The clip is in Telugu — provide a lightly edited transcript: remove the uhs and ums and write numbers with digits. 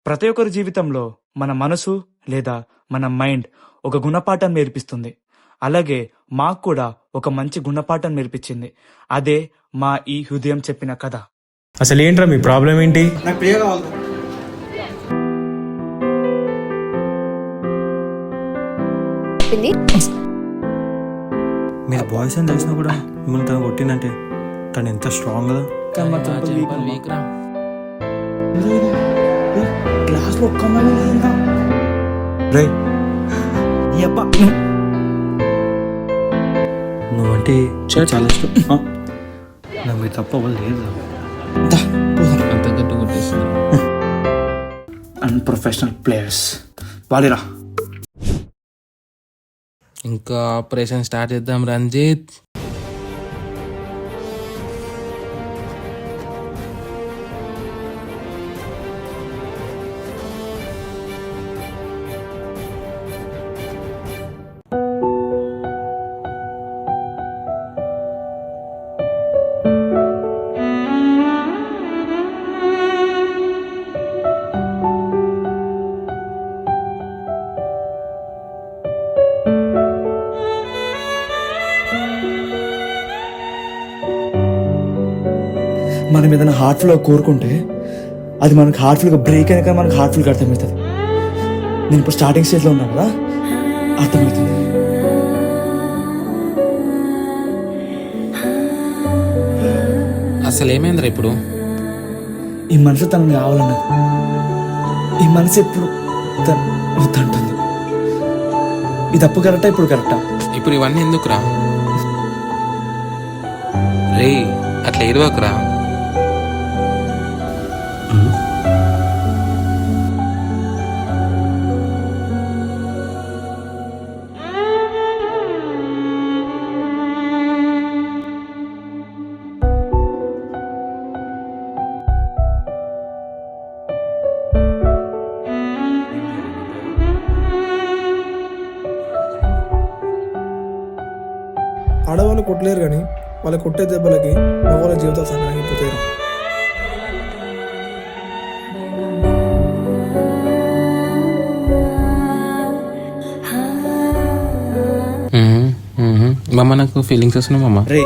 ప్రతి ఒక్కరి జీవితంలో మన మనసు లేదా మన మైండ్ ఒక గుణపాఠం నేర్పిస్తుంది. అలాగే మాకు కూడా ఒక మంచి గుణపాఠం నేర్పించింది. అదే మా ఈ హృదయం చెప్పిన కథ. అసలు ఏంట్రా మీ ప్రాబ్లం ఏంటి? నాకు ప్రియ కావాలి. మీరు బాయ్స్ అని తెలిసినా కూడా మిమ్మల్ని తను కొట్టిందంటే తను ఎంత స్ట్రాంగ్ కదా. క్లాస్ లో ఒక్క అమ్మాయి లేదురా. రే నువ్వంటే చాలా ఇష్టం. నాకు మీరు తప్ప వాళ్ళు లేదు. అన్ప్రొఫెషనల్ ప్లేయర్స్ వాలిరా. ఇంకా ఆపరేషన్ స్టార్ట్ చేద్దాం రంజిత్. మనం ఏదైనా హార్ట్ఫుల్గా కోరుకుంటే అది మనకు హార్ట్ఫుల్గా బ్రేక్ అయినాక మనకు హార్ట్ఫుల్గా అర్థమవుతుంది. నేను ఇప్పుడు స్టార్టింగ్ స్టేజ్లో ఉన్నాను కదా, అర్థమవుతుంది. అసలు ఏమైందిరా ఇప్పుడు? ఈ మనసు తనని కావాలన్నది. ఈ మనసు ఎప్పుడు వద్దంటుంది. ఇది అప్పు కరెక్టా, ఇప్పుడు కరెక్టా? ఇప్పుడు ఇవన్నీ ఎందుకురా? రే అట్లా ఏడవకురా. ఆడవాళ్ళు కొట్టలేరు కానీ వాళ్ళ కొట్టే దెబ్బలకి మగవాళ్ళ జీవితాలు సంగ్రహించిపోతారు. మామ నాకు ఫీలింగ్స్ వస్తున్నాయి మామ. రే